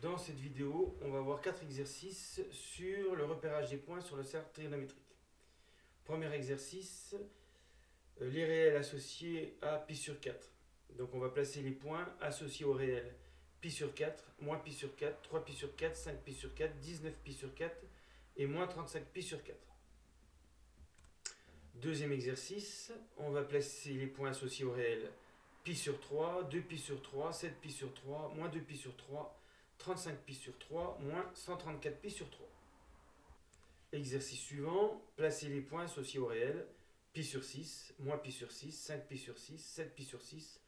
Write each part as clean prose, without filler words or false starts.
Dans cette vidéo, on va voir 4 exercices sur le repérage des points sur le cercle trigonométrique. Premier exercice, les réels associés à pi sur 4. Donc on va placer les points associés aux réels. Pi sur 4, moins pi sur 4, 3 pi sur 4, 5 pi sur 4, 19 pi sur 4 et moins 35 pi sur 4. Deuxième exercice, on va placer les points associés aux réels. Pi sur 3, 2 pi sur 3, 7 pi sur 3, moins 2 pi sur 3, 35 pi sur 3, moins 134 pi sur 3. Exercice suivant, placer les points associés au réel. Pi sur 6, moins pi sur 6, 5 pi sur 6, 7 pi sur 6,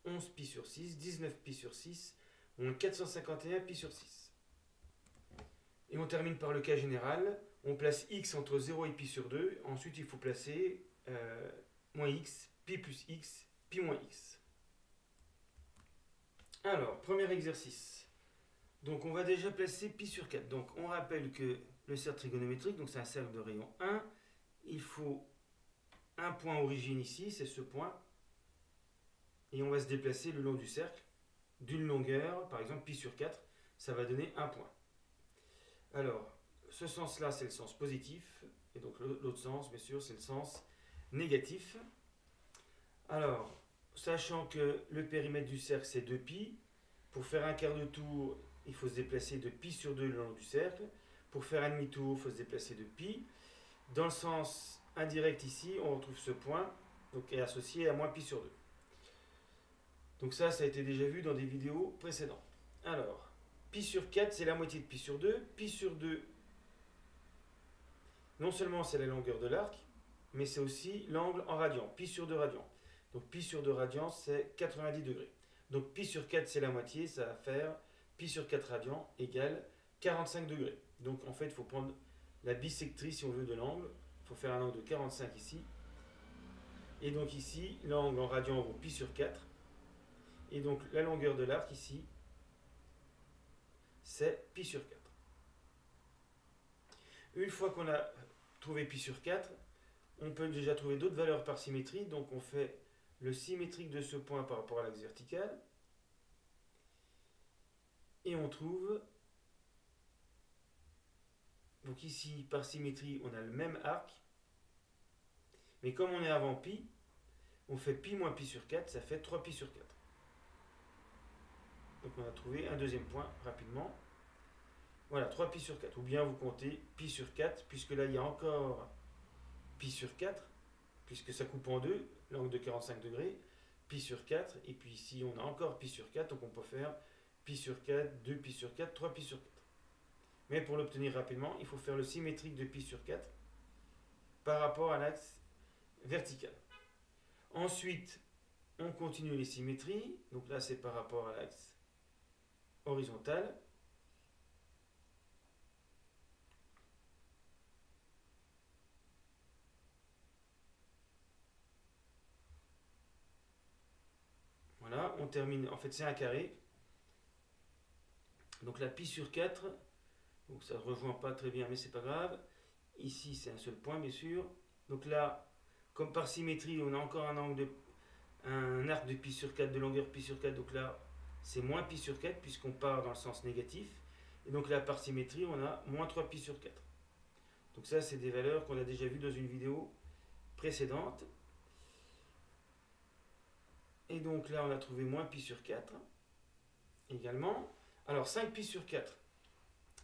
11 pi sur 6, 19 pi sur 6, moins 451 pi sur 6. Et on termine par le cas général. On place x entre 0 et pi sur 2. Ensuite, il faut placer moins x, pi plus x, pi moins x. Alors, premier exercice. Donc, on va déjà placer pi sur 4. Donc, on rappelle que le cercle trigonométrique, donc c'est un cercle de rayon 1. Il faut un point origine ici, c'est ce point. Et on va se déplacer le long du cercle d'une longueur, par exemple pi sur 4. Ça va donner un point. Alors, ce sens-là, c'est le sens positif. Et donc, l'autre sens, bien sûr, c'est le sens négatif. Alors, sachant que le périmètre du cercle, c'est 2pi, pour faire un quart de tour, il faut se déplacer de pi sur 2 le long du cercle. Pour faire un demi-tour, il faut se déplacer de pi. Dans le sens indirect ici, on retrouve ce point, donc qui est associé à moins pi sur 2. Donc ça a été déjà vu dans des vidéos précédentes. Alors, pi sur 4, c'est la moitié de pi sur 2. Pi sur 2, non seulement c'est la longueur de l'arc, mais c'est aussi l'angle en radians. Pi sur 2 radians. Donc pi sur 2 radians, c'est 90 degrés. Donc pi sur 4, c'est la moitié, ça va faire pi sur 4 radians égale 45 degrés. Donc en fait, il faut prendre la bissectrice si on veut de l'angle. Il faut faire un angle de 45 ici. Et donc ici, l'angle en radians vaut pi sur 4. Et donc la longueur de l'arc ici, c'est pi sur 4. Une fois qu'on a trouvé pi sur 4, on peut déjà trouver d'autres valeurs par symétrie. Donc on fait le symétrique de ce point par rapport à l'axe vertical. Et on trouve, donc ici par symétrie on a le même arc. Mais comme on est avant pi, on fait pi moins pi sur 4, ça fait 3 pi sur 4. Donc on a trouvé un deuxième point rapidement. Voilà, 3 pi sur 4. Ou bien vous comptez pi sur 4, puisque là il y a encore pi sur 4, puisque ça coupe en deux, l'angle de 45 degrés, pi sur 4, et puis ici on a encore pi sur 4, donc on peut faire pi sur 4, 2 pi sur 4, 3 pi sur 4. Mais pour l'obtenir rapidement, il faut faire le symétrique de pi sur 4 par rapport à l'axe vertical. Ensuite, on continue les symétries, donc là c'est par rapport à l'axe horizontal. Voilà, on termine, en fait c'est un carré. Donc là, pi sur 4, donc ça ne rejoint pas très bien, mais c'est pas grave. Ici, c'est un seul point, bien sûr. Donc là, comme par symétrie, on a encore un arc de pi sur 4, de longueur pi sur 4. Donc là, c'est moins pi sur 4, puisqu'on part dans le sens négatif. Et donc là, par symétrie, on a moins 3 pi sur 4. Donc ça, c'est des valeurs qu'on a déjà vues dans une vidéo précédente. Et donc là, on a trouvé moins pi sur 4 également. Alors 5 pi sur 4,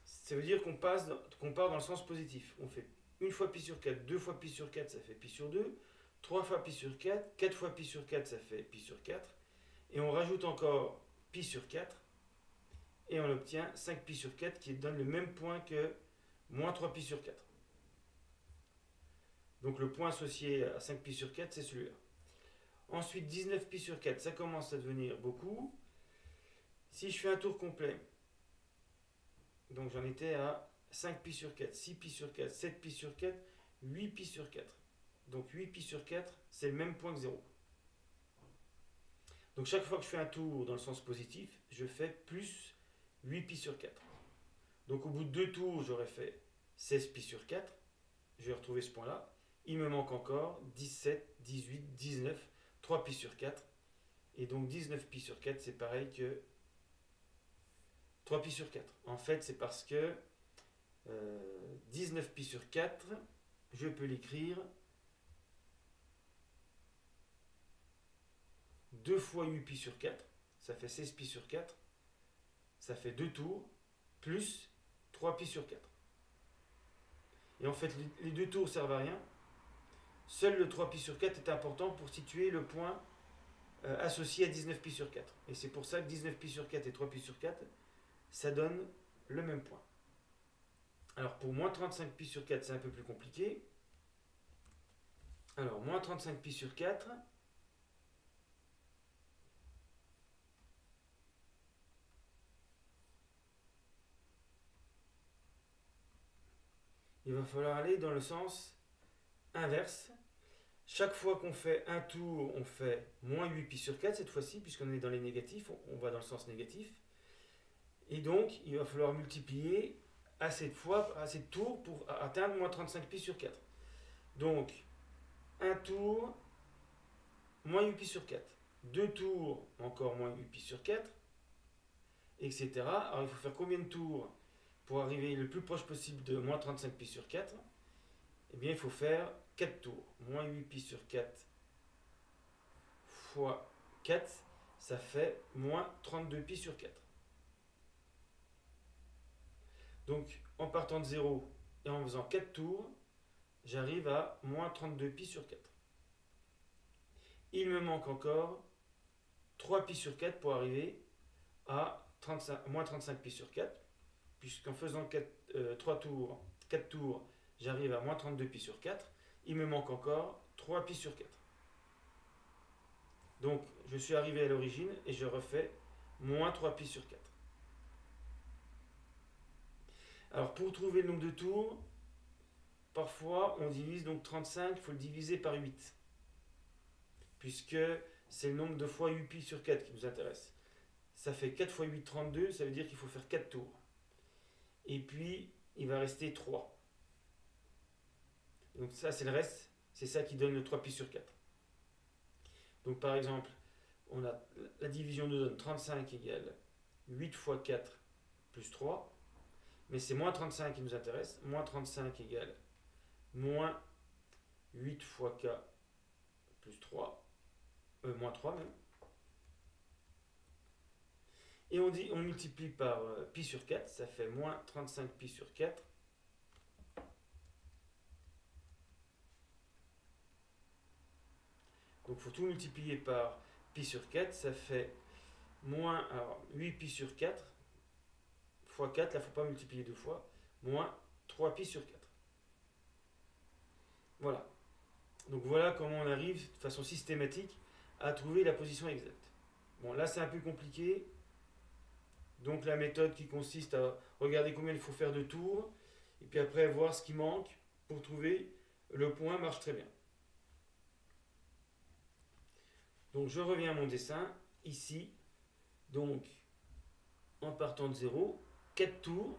ça veut dire qu'on part dans le sens positif. On fait une fois pi sur 4, deux fois pi sur 4, ça fait pi sur 2, 3 fois pi sur 4, 4 fois pi sur 4, ça fait pi sur 4. Et on rajoute encore pi sur 4, et on obtient 5 pi sur 4 qui donne le même point que moins 3 pi sur 4. Donc le point associé à 5 pi sur 4, c'est celui-là. Ensuite, 19 pi sur 4, ça commence à devenir beaucoup. Si je fais un tour complet, donc j'en étais à 5 pi sur 4, 6 pi sur 4, 7 pi sur 4, 8 pi sur 4. Donc 8 pi sur 4, c'est le même point que 0. Donc chaque fois que je fais un tour dans le sens positif, je fais plus 8 pi sur 4. Donc au bout de 2 tours, j'aurais fait 16 pi sur 4. Je vais retrouver ce point-là. Il me manque encore 17, 18, 19, 3 pi sur 4. Et donc 19 pi sur 4, c'est pareil que 3 pi sur 4. En fait, c'est parce que 19 pi sur 4, je peux l'écrire 2 fois 8 pi sur 4, ça fait 16 pi sur 4, ça fait 2 tours, plus 3 pi sur 4. Et en fait, les 2 tours servent à rien. Seul le 3 pi sur 4 est important pour situer le point associé à 19 pi sur 4. Et c'est pour ça que 19 pi sur 4 et 3 pi sur 4, ça donne le même point. Alors pour moins 35 pi sur 4, c'est un peu plus compliqué. Alors moins 35 pi sur 4, il va falloir aller dans le sens inverse. Chaque fois qu'on fait un tour, on fait moins 8 pi sur 4 cette fois-ci, puisqu'on est dans les négatifs, on va dans le sens négatif. Et donc, il va falloir multiplier assez de tours pour atteindre moins 35 pi sur 4. Donc, un tour, moins 8 pi sur 4. Deux tours, encore moins 8 pi sur 4, etc. Alors, il faut faire combien de tours pour arriver le plus proche possible de moins 35 pi sur 4? Eh bien, il faut faire 4 tours. Moins 8 pi sur 4 fois 4, ça fait moins 32 pi sur 4. Donc, en partant de 0 et en faisant 4 tours, j'arrive à moins 32 pi sur 4. Il me manque encore 3 pi sur 4 pour arriver à moins 35 pi sur 4, puisqu'en faisant 4 tours, j'arrive à moins 32 pi sur 4. Il me manque encore 3 pi sur 4. Donc, je suis arrivé à l'origine et je refais moins 3 pi sur 4. Alors, pour trouver le nombre de tours, parfois on divise donc 35, il faut le diviser par 8. Puisque c'est le nombre de fois 8 pi sur 4 qui nous intéresse. Ça fait 4 fois 8, 32, ça veut dire qu'il faut faire 4 tours. Et puis, il va rester 3. Donc ça, c'est le reste. C'est ça qui donne le 3 pi sur 4. Donc par exemple, on a la division nous donne 35 égale 8 fois 4 plus 3. Mais c'est moins 35 qui nous intéresse. Moins 35 égale moins 8 fois k plus 3. Moins 3 même. Et on multiplie par pi sur 4, ça fait moins 35 pi sur 4. Donc il faut tout multiplier par pi sur 4, ça fait moins 8 pi sur 4 fois 4, là il ne faut pas multiplier deux fois, moins 3 pi sur 4. Voilà. Donc voilà comment on arrive de façon systématique à trouver la position exacte. Bon, là c'est un peu compliqué. Donc la méthode qui consiste à regarder combien il faut faire de tours, et puis après voir ce qui manque pour trouver le point marche très bien. Donc je reviens à mon dessin, ici, donc en partant de 0, 4 tours,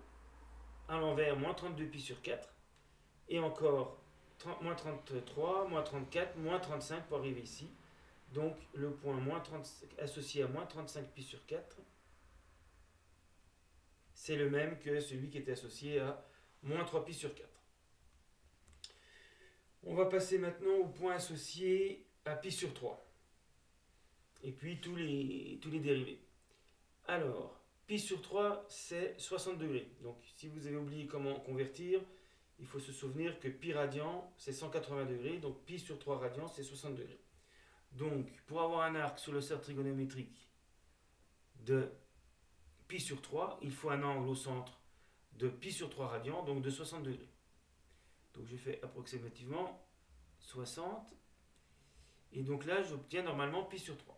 à l'envers, moins 32 pi sur 4, et encore moins 33, moins 34, moins 35 pour arriver ici. Donc le point associé à moins 35 pi sur 4, c'est le même que celui qui était associé à moins 3 pi sur 4. On va passer maintenant au point associé à pi sur 3. Et puis tous les dérivés. Alors, pi sur 3, c'est 60 degrés. Donc, si vous avez oublié comment convertir, il faut se souvenir que pi radian, c'est 180 degrés. Donc, pi sur 3 radians, c'est 60 degrés. Donc, pour avoir un arc sur le cercle trigonométrique de pi sur 3, il faut un angle au centre de pi sur 3 radians, donc de 60 degrés. Donc, je fais approximativement 60. Et donc là, j'obtiens normalement pi sur 3.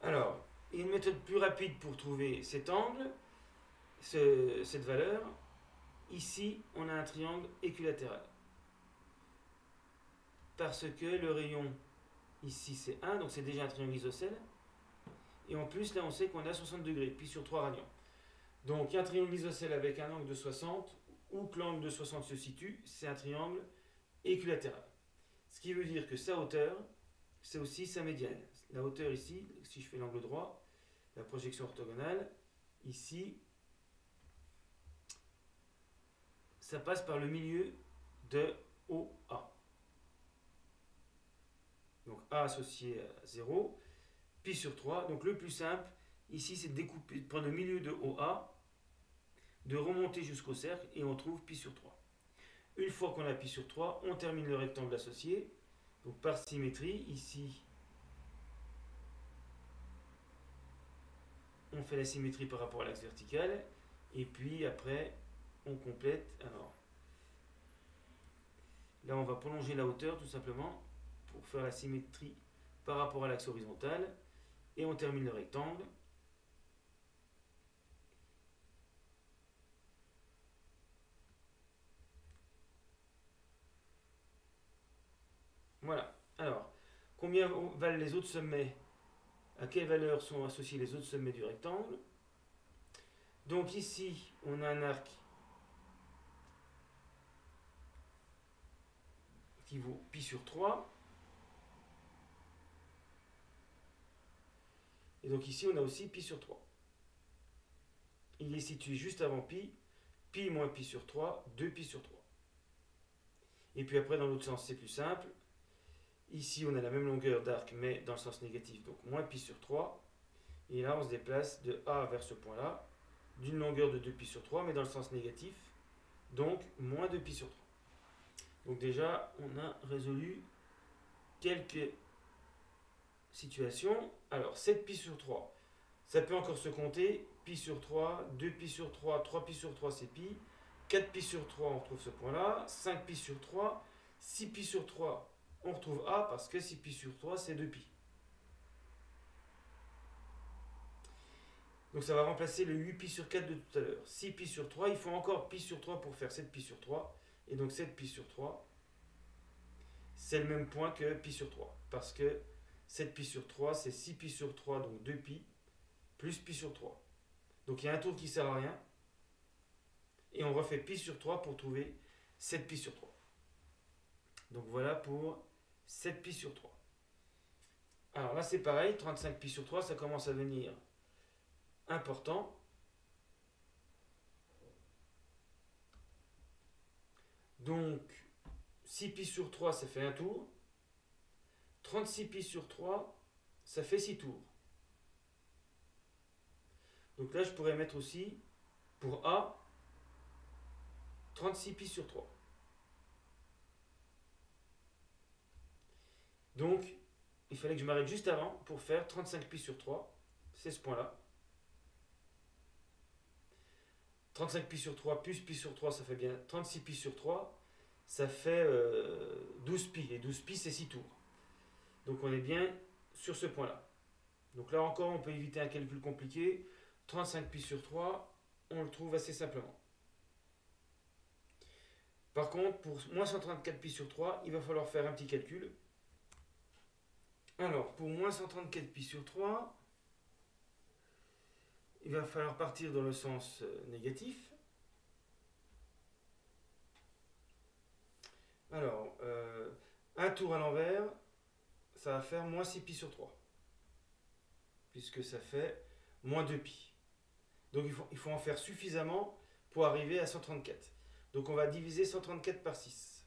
Alors, une méthode plus rapide pour trouver cet angle, cette valeur. Ici, on a un triangle équilatéral. Parce que le rayon, ici, c'est 1, donc c'est déjà un triangle isocèle. Et en plus, là, on sait qu'on a 60 degrés, pi sur 3 radians. Donc, un triangle isocèle avec un angle de 60, où que l'angle de 60 se situe, c'est un triangle équilatéral. Ce qui veut dire que sa hauteur, c'est aussi sa médiane. La hauteur ici, si je fais l'angle droit, la projection orthogonale, ici, ça passe par le milieu de OA. Donc A associé à 0, pi sur 3. Donc le plus simple, ici, c'est de découper, de prendre le milieu de OA, de remonter jusqu'au cercle, et on trouve pi sur 3. Une fois qu'on a pi sur 3, on termine le rectangle associé. Donc par symétrie, ici, on fait la symétrie par rapport à l'axe vertical. Et puis après, on complète. Alors, là, on va prolonger la hauteur tout simplement pour faire la symétrie par rapport à l'axe horizontal. Et on termine le rectangle. Voilà. Alors, combien valent les autres sommets? À quelle valeur sont associés les autres sommets du rectangle? Donc ici, on a un arc qui vaut pi sur 3. Et donc ici, on a aussi pi sur 3. Il est situé juste avant pi. Pi moins pi sur 3, 2 pi sur 3. Et puis après, dans l'autre sens, c'est plus simple. Ici, on a la même longueur d'arc, mais dans le sens négatif, donc moins pi sur 3. Et là, on se déplace de A vers ce point-là, d'une longueur de 2 pi sur 3, mais dans le sens négatif, donc moins 2 pi sur 3. Donc déjà, on a résolu quelques situations. Alors, 7 pi sur 3, ça peut encore se compter. Pi sur 3, 2 pi sur 3, 3 pi sur 3, c'est pi. 4 pi sur 3, on retrouve ce point-là. 5 pi sur 3, 6 pi sur 3, on retrouve A, parce que 6 pi sur 3, c'est 2 pi. Donc ça va remplacer le 8 pi sur 4 de tout à l'heure. 6 pi sur 3, il faut encore pi sur 3 pour faire 7 pi sur 3. Et donc 7 pi sur 3, c'est le même point que pi sur 3. Parce que 7 pi sur 3, c'est 6 pi sur 3, donc 2 pi, plus pi sur 3. Donc il y a un tour qui ne sert à rien. Et on refait pi sur 3 pour trouver 7 pi sur 3. Donc voilà pour 7 pi sur 3. Alors là c'est pareil, 35 pi sur 3, ça commence à devenir important. Donc 6 pi sur 3, ça fait un tour. 36 pi sur 3, ça fait 6 tours. Donc là, je pourrais mettre aussi, pour A, 36 pi sur 3. Donc, il fallait que je m'arrête juste avant pour faire 35 pi sur 3. C'est ce point-là. 35 pi sur 3 plus pi sur 3, ça fait bien 36 pi sur 3. Ça fait 12 pi. Et 12 pi, c'est 6 tours. Donc on est bien sur ce point-là. Donc là encore, on peut éviter un calcul compliqué. 35 pi sur 3, on le trouve assez simplement. Par contre, pour moins 134 pi sur 3, il va falloir faire un petit calcul. Alors, pour moins 134 pi sur 3, il va falloir partir dans le sens négatif. Alors, un tour à l'envers, ça va faire moins 6 pi sur 3. Puisque ça fait moins 2 pi. Donc il faut en faire suffisamment pour arriver à 134. Donc on va diviser 134 par 6.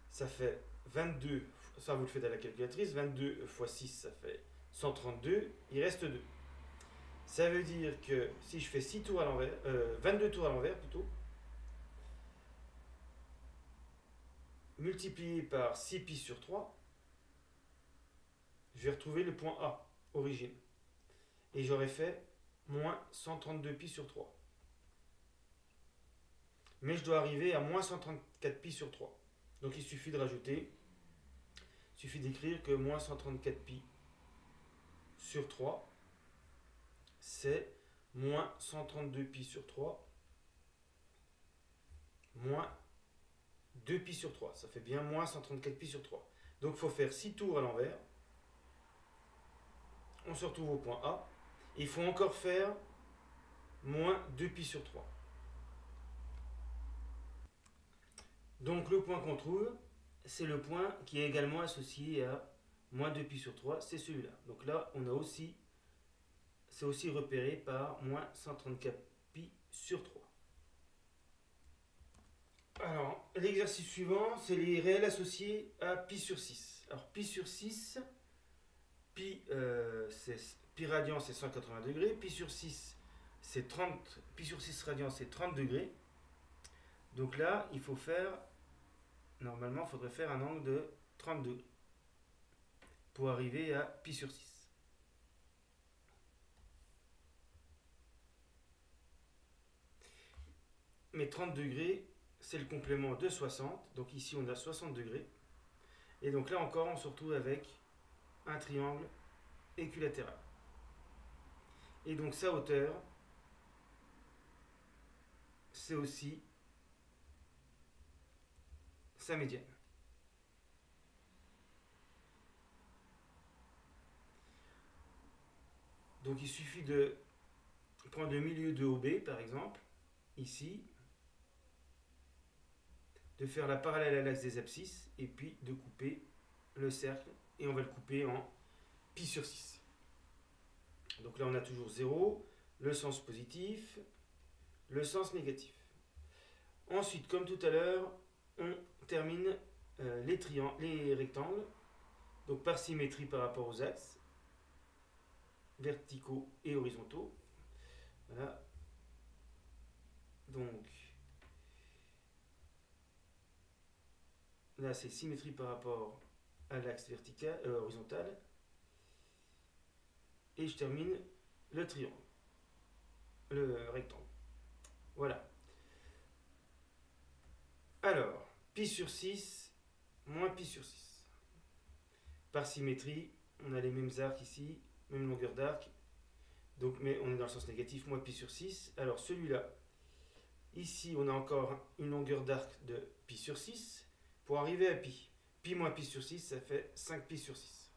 Ça fait 22, ça vous le faites à la calculatrice, 22 fois 6 ça fait 132, il reste 2. Ça veut dire que si je fais 6 tours à l'envers, 22 tours à l'envers plutôt, multiplié par 6 pi sur 3, je vais retrouver le point A, origine. Et j'aurais fait moins 132 pi sur 3. Mais je dois arriver à moins 134 pi sur 3. Donc il suffit de rajouter, il suffit d'écrire que moins 134 pi sur 3, c'est moins 132 pi sur 3, moins 2 pi sur 3. Ça fait bien moins 134 pi sur 3. Donc il faut faire 6 tours à l'envers. On se retrouve au point A. Il faut encore faire moins 2 pi sur 3. Donc le point qu'on trouve, c'est le point qui est également associé à moins 2pi sur 3, c'est celui-là. Donc là, on a aussi, c'est aussi repéré par moins 134 pi sur 3. Alors, l'exercice suivant, c'est les réels associés à pi sur 6. Alors, pi sur 6, pi radian, c'est 180 degrés. Pi sur 6, c'est 30. Pi sur 6 radian, c'est 30 degrés. Donc là, il faut faire, normalement, il faudrait faire un angle de 30 degrés pour arriver à pi sur 6. Mais 30 degrés, c'est le complément de 60. Donc ici, on a 60 degrés. Et donc là encore, on se retrouve avec un triangle équilatéral. Et donc sa hauteur, c'est aussi sa médiane. Donc il suffit de prendre le milieu de OB, par exemple, ici, de faire la parallèle à l'axe des abscisses, et puis de couper le cercle, et on va le couper en pi sur 6. Donc là, on a toujours 0, le sens positif, le sens négatif. Ensuite, comme tout à l'heure, on termine les rectangles, donc par symétrie par rapport aux axes, verticaux et horizontaux. Voilà. Donc, là, c'est symétrie par rapport à l'axe vertical, horizontal. Et je termine le triangle, le rectangle. Voilà. Alors, pi sur 6, moins pi sur 6. Par symétrie, on a les mêmes arcs ici, même longueur d'arc. Donc, mais on est dans le sens négatif, moins pi sur 6. Alors celui-là, ici, on a encore une longueur d'arc de pi sur 6. Pour arriver à pi, pi moins pi sur 6, ça fait 5 pi sur 6.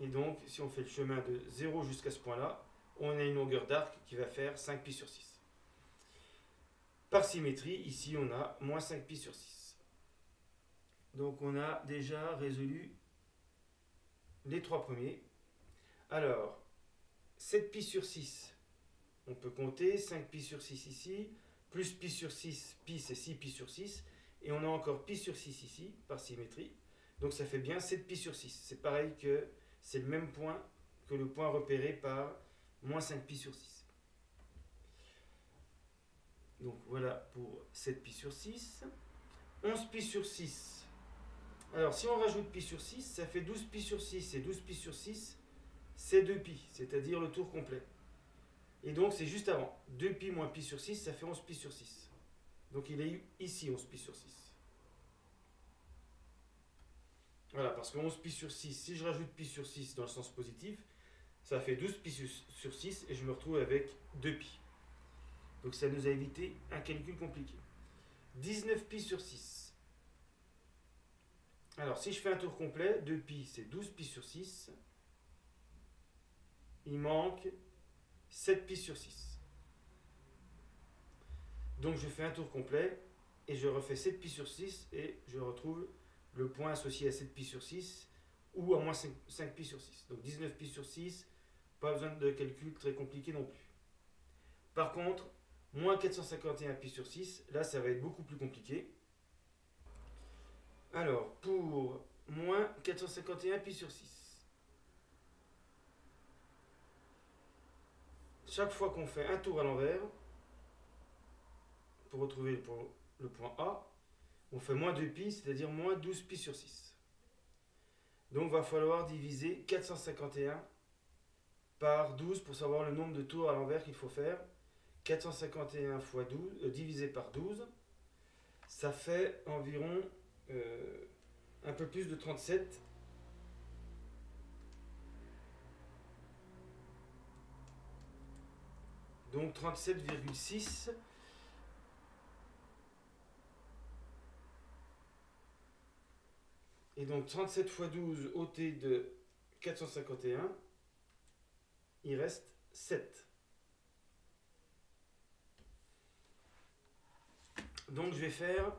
Et donc, si on fait le chemin de 0 jusqu'à ce point-là, on a une longueur d'arc qui va faire 5 pi sur 6. Par symétrie, ici, on a moins 5 pi sur 6. Donc, on a déjà résolu les trois premiers. Alors, 7 pi sur 6, on peut compter. 5 pi sur 6 ici, plus pi sur 6, pi c'est 6 pi sur 6. Et on a encore pi sur 6 ici, par symétrie. Donc, ça fait bien 7 pi sur 6. C'est pareil que... c'est le même point que le point repéré par moins 5 pi sur 6. Donc voilà pour 7 pi sur 6. 11 pi sur 6. Alors si on rajoute pi sur 6, ça fait 12 pi sur 6. Et 12 pi sur 6, c'est 2 pi, c'est-à-dire le tour complet. Et donc c'est juste avant. 2 pi moins pi sur 6, ça fait 11 pi sur 6. Donc il est ici 11 pi sur 6. Voilà, parce que 11 pi sur 6, si je rajoute pi sur 6 dans le sens positif, ça fait 12 pi sur 6 et je me retrouve avec 2 pi. Donc ça nous a évité un calcul compliqué. 19 pi sur 6. Alors si je fais un tour complet, 2 pi c'est 12 pi sur 6. Il manque 7 pi sur 6. Donc je fais un tour complet et je refais 7 pi sur 6 et je retrouve le point associé à 7 pi sur 6 ou à moins 5 pi sur 6. Donc 19 pi sur 6, pas besoin de calcul très compliqué non plus. Par contre, moins 451 pi sur 6, là ça va être beaucoup plus compliqué. Alors, pour moins 451 pi sur 6, chaque fois qu'on fait un tour à l'envers, pour retrouver le point A, on fait moins 2 pi, c'est-à-dire moins 12 pi sur 6. Donc il va falloir diviser 451 par 12 pour savoir le nombre de tours à l'envers qu'il faut faire. 451 fois 12, divisé par 12, ça fait environ un peu plus de 37. Donc 37,6. Et donc 37 fois 12 ôté de 451, il reste 7. Donc je vais faire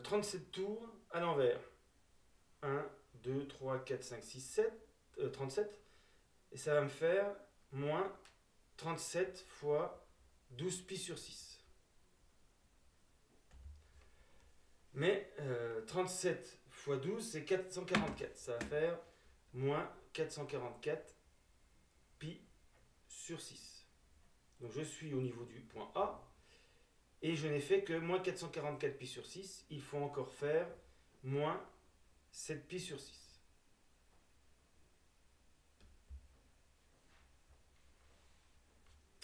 37 tours à l'envers. 1, 2, 3, 4, 5, 6, 7, 37. Et ça va me faire moins 37 fois 12 pi sur 6. Mais 37 fois 12, c'est 444. Ça va faire moins 444 pi sur 6. Donc je suis au niveau du point A. Et je n'ai fait que moins 444 pi sur 6. Il faut encore faire moins 7 pi sur 6.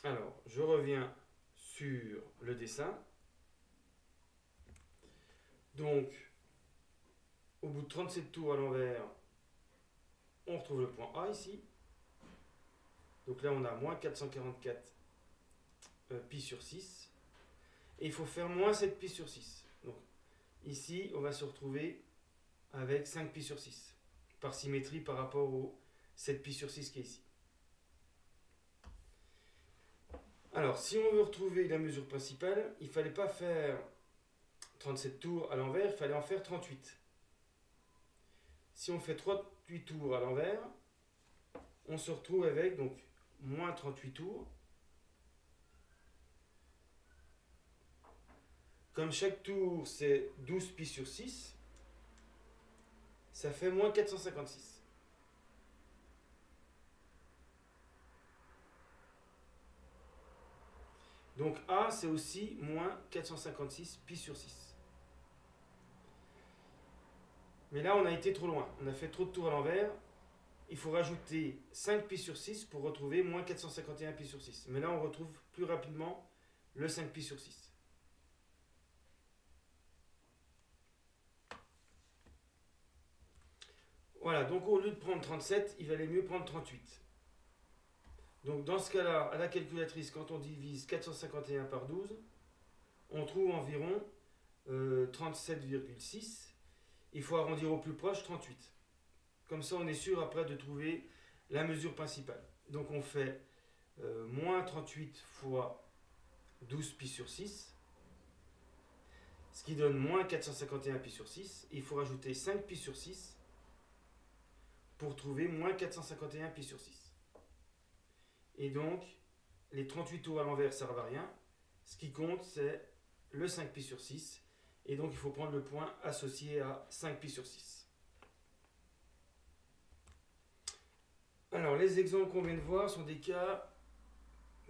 Alors, je reviens sur le dessin. Donc, au bout de 37 tours à l'envers, on retrouve le point A ici. Donc là, on a moins 444 pi sur 6. Et il faut faire moins 7 pi sur 6. Donc, ici, on va se retrouver avec 5 pi sur 6. Par symétrie par rapport au 7 pi sur 6 qui est ici. Alors, si on veut retrouver la mesure principale, il ne fallait pas faire 37 tours à l'envers, il fallait en faire 38. Si on fait 38 tours à l'envers, on se retrouve avec donc moins 38 tours. Comme chaque tour c'est 12 pi sur 6, ça fait moins 456. Donc A c'est aussi moins 456 pi sur 6. Mais là on a été trop loin, on a fait trop de tours à l'envers. Il faut rajouter 5 pi sur 6 pour retrouver moins 451 pi sur 6. Mais là on retrouve plus rapidement le 5 pi sur 6. Voilà, donc au lieu de prendre 37, il valait mieux prendre 38. Donc dans ce cas-là, à la calculatrice, quand on divise 451 par 12, on trouve environ 37,6. Il faut arrondir au plus proche 38. Comme ça, on est sûr après de trouver la mesure principale. Donc on fait moins 38 fois 12 pi sur 6, ce qui donne moins 451 pi sur 6. Il faut rajouter 5 pi sur 6 pour trouver moins 451 pi sur 6. Et donc, les 38 tours à l'envers ne servent à rien. Ce qui compte, c'est le 5 pi sur 6. Et donc, il faut prendre le point associé à 5 pi sur 6. Alors, les exemples qu'on vient de voir sont des cas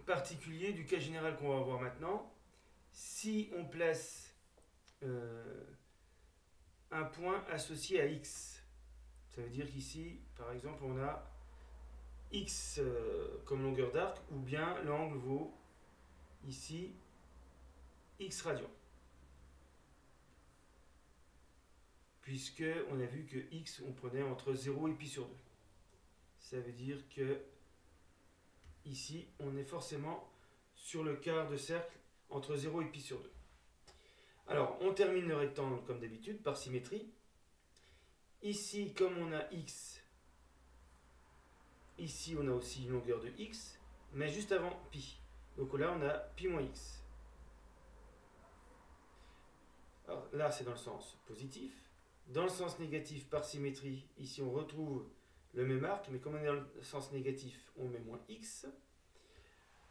particuliers du cas général qu'on va voir maintenant. Si on place un point associé à x, ça veut dire qu'ici, par exemple, on a x comme longueur d'arc, ou bien l'angle vaut ici x radians. Puisque on a vu que x, on prenait entre 0 et pi sur 2. Ça veut dire que ici, on est forcément sur le quart de cercle entre 0 et pi sur 2. Alors, on termine le rectangle comme d'habitude par symétrie. Ici, comme on a x, ici on a aussi une longueur de x, mais juste avant pi. Donc là, on a pi moins x. Alors là, c'est dans le sens positif. Dans le sens négatif, par symétrie, ici on retrouve le même arc, mais comme on est dans le sens négatif, on met moins x.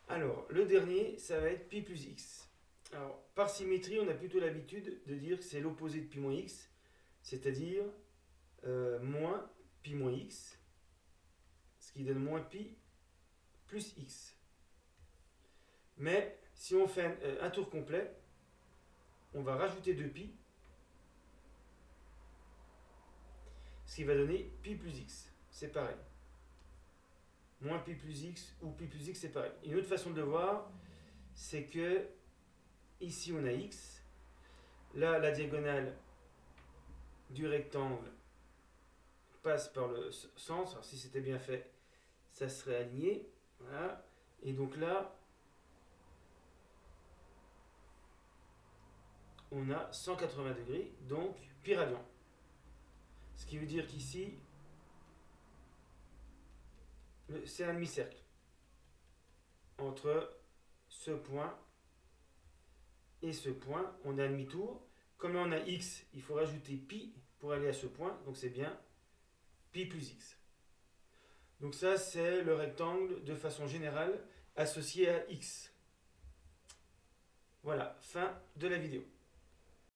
Alors, le dernier, ça va être pi plus x. Alors, par symétrie, on a plutôt l'habitude de dire que c'est l'opposé de pi moins x, c'est-à-dire moins pi moins x, ce qui donne moins pi plus x. Mais si on fait un tour complet, on va rajouter 2pi, ce qui va donner pi plus x. C'est pareil. Moins pi plus x ou pi plus x, c'est pareil. Une autre façon de le voir, c'est que ici on a x. Là, la diagonale du rectangle passe par le sens. Alors si c'était bien fait, ça serait aligné. Voilà. Et donc là, on a 180 degrés, donc pi radian. Ce qui veut dire qu'ici, c'est un demi-cercle entre ce point et ce point. On a un demi-tour. Comme là on a x, il faut rajouter pi pour aller à ce point, donc c'est bien pi plus x. Donc ça c'est le rectangle de façon générale associé à x. Voilà, fin de la vidéo.